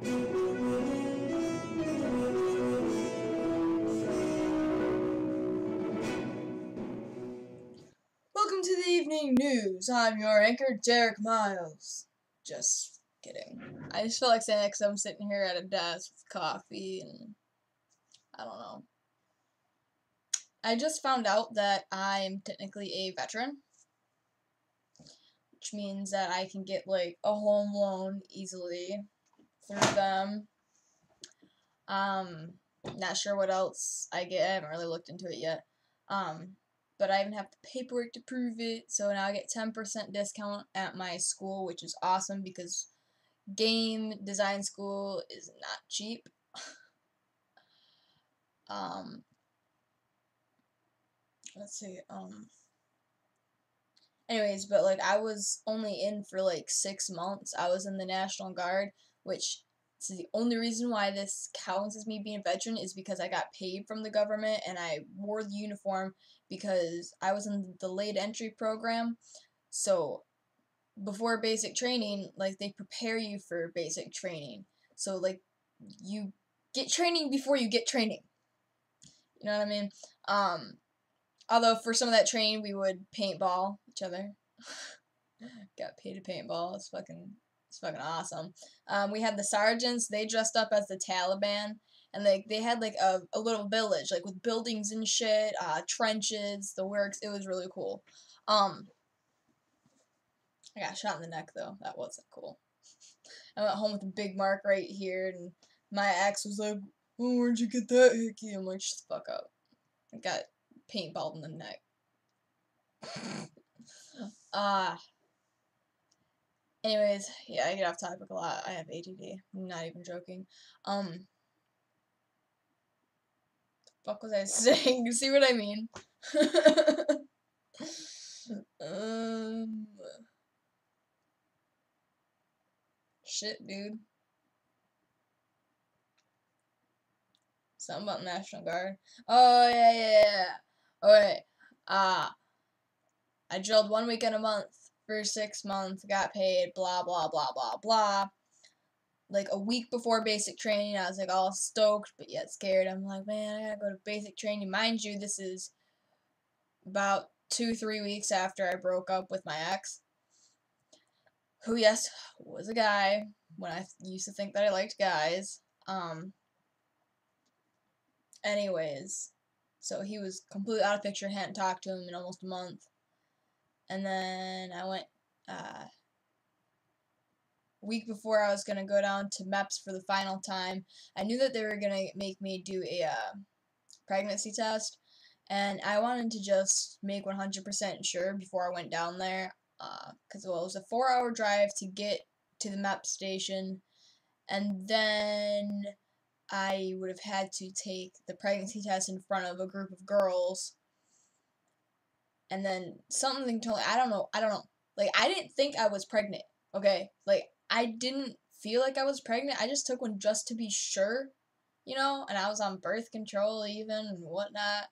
Welcome to the evening news. I'm your anchor, Derrick Miles. Just kidding. I just feel like saying that because I'm sitting here at a desk with coffee and I don't know. I just found out that I'm technically a veteran, which means that I can get like a home loan easily through them. Not sure what else I get. I haven't really looked into it yet. But I even have the paperwork to prove it. So now I get 10% discount at my school, which is awesome because game design school is not cheap. Let's see. Anyways, but like I was only in for like 6 months. I was in the National Guard, which is the only reason why this counts as me being a veteran is because I got paid from the government and I wore the uniform because I was in the late entry program. So before basic training, like they prepare you for basic training. So like you get training before you get training. You know what I mean? Although for some of that training we would paintball each other. Got paid to paintball. It's fucking awesome. We had the sergeants. They dressed up as the Taliban, and they had like a little village, like with buildings and shit, trenches, the works. It was really cool. I got shot in the neck though. That wasn't cool. I went home with a big mark right here, and my ex was like, "Oh, where'd you get that hickey?" I'm like, "Shut the fuck up." I got paintballed in the neck. Anyways, yeah, I get off topic a lot. I have ADD. I'm not even joking. The fuck was I saying? You see what I mean? Shit, dude. Something about National Guard. Oh, yeah. Alright. I drilled 1 weekend a month for 6 months, got paid, blah, blah, blah, blah, blah. Like a week before basic training, I was like all stoked, but yet scared. I'm like, man, I gotta go to basic training. Mind you, this is about 2-3 weeks after I broke up with my ex, who, yes, was a guy when I used to think that I liked guys. Anyways, so he was completely out of picture, hadn't talked to him in almost a month. And then I went, week before I was going to go down to MEPS for the final time. I knew that they were going to make me do a pregnancy test, and I wanted to just make 100% sure before I went down there, because well, it was a 4-hour drive to get to the MEPS station, and then I would have had to take the pregnancy test in front of a group of girls, and then something told me, I don't know, like, I didn't think I was pregnant, okay, like, I didn't feel like I was pregnant. I just took one just to be sure, you know, and I was on birth control even and whatnot.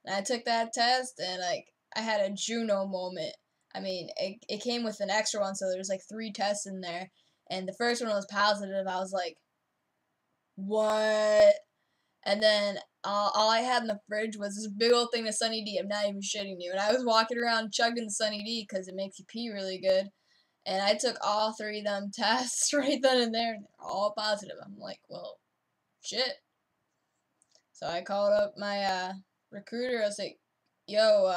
And I took that test and like I had a Juno moment. I mean, it came with an extra one, so there was like 3 tests in there. And the first one was positive. I was like, what? And then all I had in the fridge was this big old thing of Sunny D. I'm not even shitting you. And I was walking around chugging Sunny D because it makes you pee really good. And I took all 3 of them tests right then and there, and they're all positive. I'm like, well, shit. So I called up my recruiter. I was like, yo,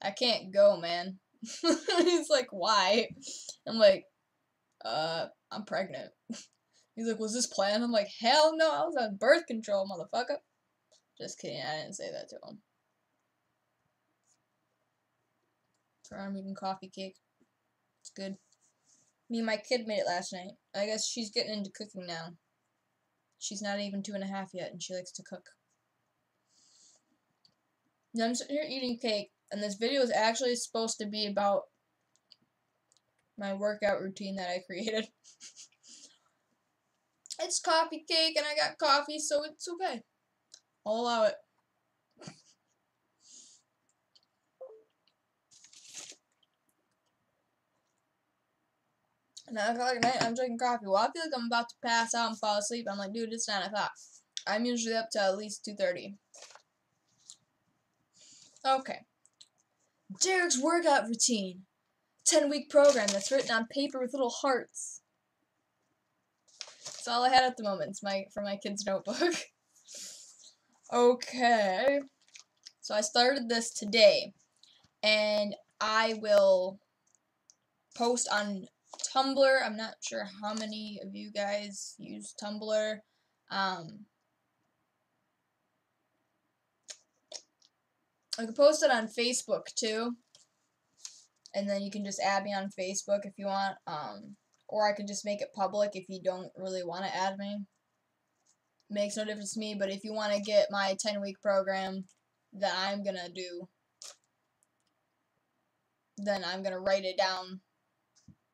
I can't go, man. He's like, why? I'm like, I'm pregnant. He's like, was this planned? I'm like, hell no, I was on birth control, motherfucker. Just kidding, I didn't say that to him. Sorry, I'm eating coffee cake. It's good. Me and my kid made it last night. I guess she's getting into cooking now. She's not even 2.5 yet, and she likes to cook. Now I'm sitting here eating cake, and this video is actually supposed to be about my workout routine that I created. It's coffee cake, and I got coffee, so it's okay. I'll allow it. 9 o'clock at night, I'm drinking coffee. Well, I feel like I'm about to pass out and fall asleep. I'm like, dude, it's 9 o'clock. I'm usually up to at least 2:30. Okay. Derrick's workout routine. 10-week program that's written on paper with little hearts. That's all I had at the moment. It's for my kid's notebook. Okay. So I started this today. And I will post on Tumblr. I'm not sure how many of you guys use Tumblr. I can post it on Facebook too, and then you can just add me on Facebook if you want, or I can just make it public if you don't really want to add me. Makes no difference to me, but if you want to get my 10-week program that I'm gonna do, then I'm gonna write it down,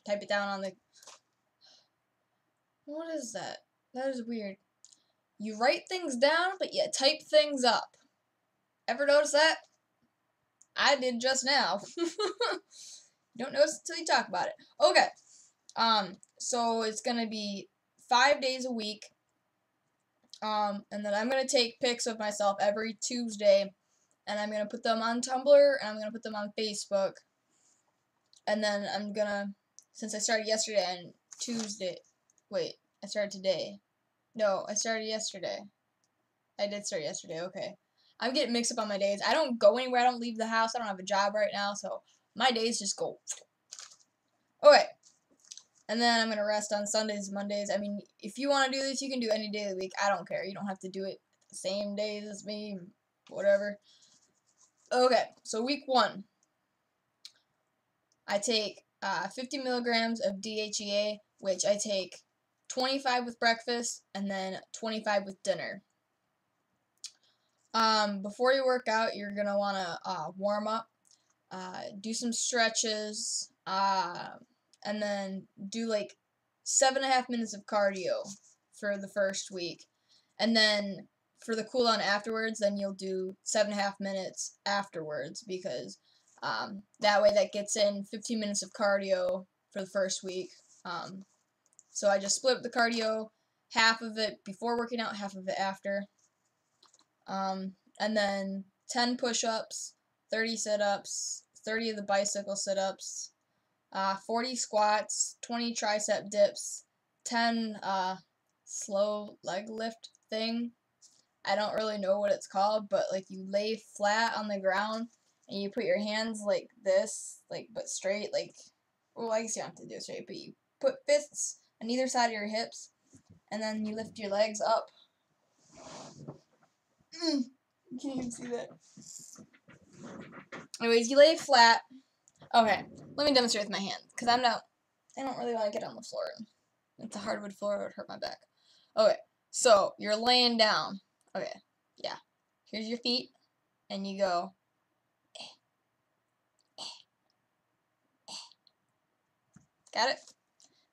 type it down on the... What is that? That is weird. You write things down, but you type things up. Ever notice that? I did just now. Don't notice until you talk about it. Okay. So it's gonna be 5 days a week. And then I'm gonna take pics of myself every Tuesday, and I'm gonna put them on Tumblr, and I'm gonna put them on Facebook. And then I'm gonna, since I started yesterday and Tuesday, wait, I started today. No, I started yesterday. I did start yesterday, okay. I'm getting mixed up on my days. I don't go anywhere. I don't leave the house. I don't have a job right now, so my days just go. Okay. And then I'm going to rest on Sundays and Mondays. I mean, if you want to do this, you can do any day of the week. I don't care. You don't have to do it the same days as me, whatever. Okay, so week 1. I take 50 milligrams of DHEA, which I take 25 with breakfast and then 25 with dinner. Before you work out, you're going to want to warm up, do some stretches, and then do like 7.5 minutes of cardio for the first week. And then for the cool down afterwards, then you'll do 7.5 minutes afterwards, because that way that gets in 15 minutes of cardio for the first week. So I just split up the cardio, half of it before working out, half of it after. And then 10 push-ups, 30 sit-ups, 30 of the bicycle sit-ups, 40 squats, 20 tricep dips, 10 slow leg lift thing. I don't really know what it's called, but like you lay flat on the ground and you put your hands like this, like but straight, like, well, I guess you don't have to do it straight, but you put fists on either side of your hips, and then you lift your legs up. You can't even see that. Anyways, you lay flat. Okay, let me demonstrate with my hands, because I don't really want to get on the floor. It's a hardwood floor, it would hurt my back. Okay, so you're laying down. Okay, yeah. Here's your feet, and you go. Got it?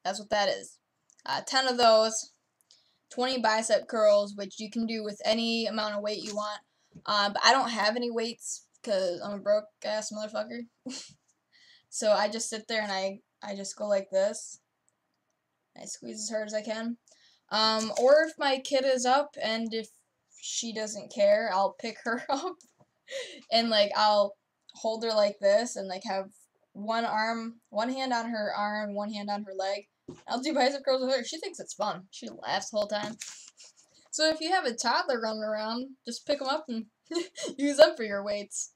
That's what that is. 10 of those, 20 bicep curls, which you can do with any amount of weight you want. But I don't have any weights because I'm a broke ass motherfucker. So I just sit there and I just go like this. I squeeze as hard as I can. Or if my kid is up and if she doesn't care, I'll pick her up and like I'll hold her like this and like have one hand on her arm, one hand on her leg. I'll do bicep curls with her. She thinks it's fun. She laughs the whole time. So if you have a toddler running around, just pick them up and use them for your weights.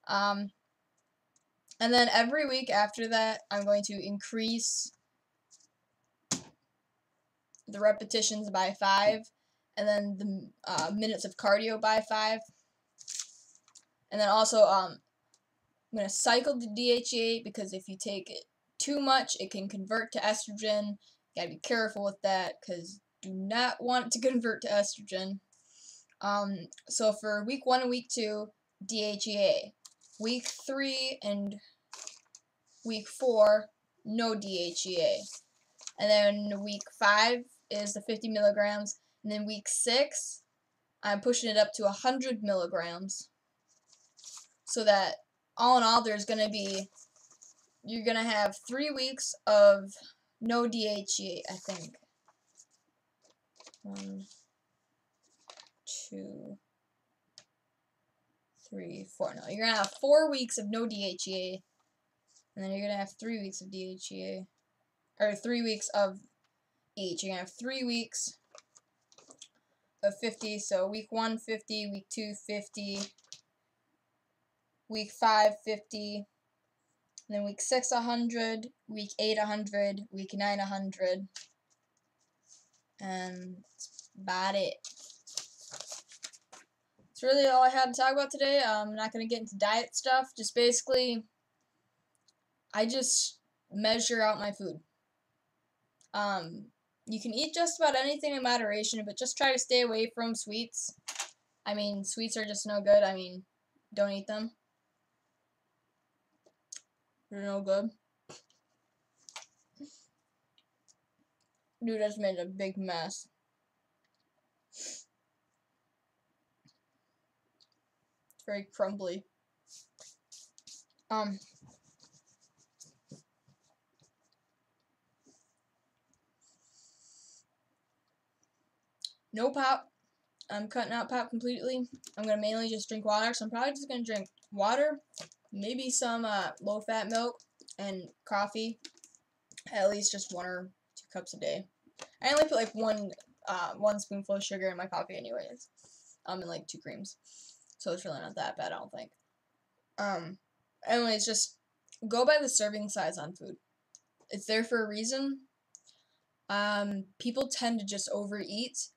And then every week after that, I'm going to increase the repetitions by 5, and then the minutes of cardio by 5. And then also, I'm going to cycle the DHEA, because if you take it too much, it can convert to estrogen. You got to be careful with that, because do not want it to convert to estrogen. So for week 1 and week 2, DHEA. Week 3 and week 4, no DHEA. And then week 5 is the 50 milligrams. And then week 6, I'm pushing it up to 100 milligrams. So that all in all, you're going to have 3 weeks of no DHEA, I think. 1, 2, 3, 4. No, you're gonna have 4 weeks of no DHEA, and then you're gonna have 3 weeks of DHEA, or 3 weeks of each. You're gonna have 3 weeks of 50. So week 1, 50. Week 2, 50. Week 5, 50. And then week 6, 100. Week 8, 100. Week 9, 100. And that's about it. That's really all I had to talk about today. I'm not going to get into diet stuff. Just basically, I just measure out my food. You can eat just about anything in moderation, but just try to stay away from sweets. I mean, sweets are just no good. I mean, don't eat them. They're no good. Dude, I just made a big mess. It's very crumbly. No pop. I'm cutting out pop completely. I'm going to mainly just drink water. So I'm probably just going to drink water, maybe some low-fat milk, and coffee. At least just 1 or 2 cups a day. I only put like one spoonful of sugar in my coffee anyways. And like 2 creams. So it's really not that bad, I don't think. Anyways, just go by the serving size on food. It's there for a reason. People tend to just overeat.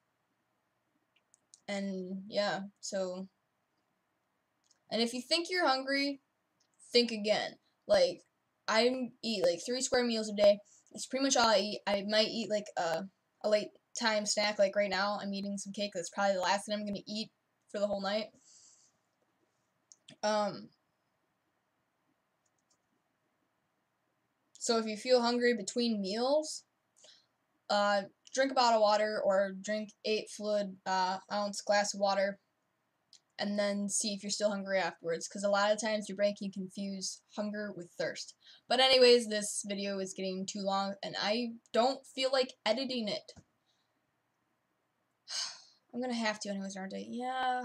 And yeah, so. And if you think you're hungry, think again. Like, I eat like 3 square meals a day. It's pretty much all I eat. I might eat like a late time snack. Like right now, I'm eating some cake. That's probably the last thing I'm gonna eat for the whole night. So if you feel hungry between meals, drink a bottle of water or drink 8 fluid ounce glass of water, and then see if you're still hungry afterwards, because a lot of times your brain can confuse hunger with thirst. But anyways, this video is getting too long, and I don't feel like editing it. I'm gonna have to anyways, aren't I? Yeah.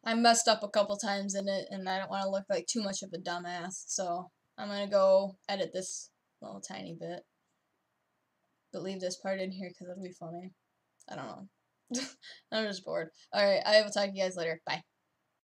I messed up a couple times in it, and I don't want to look like too much of a dumbass, so I'm gonna go edit this little tiny bit. But leave this part in here, because it'll be funny. I don't know. I'm just bored. Alright, I will talk to you guys later. Bye.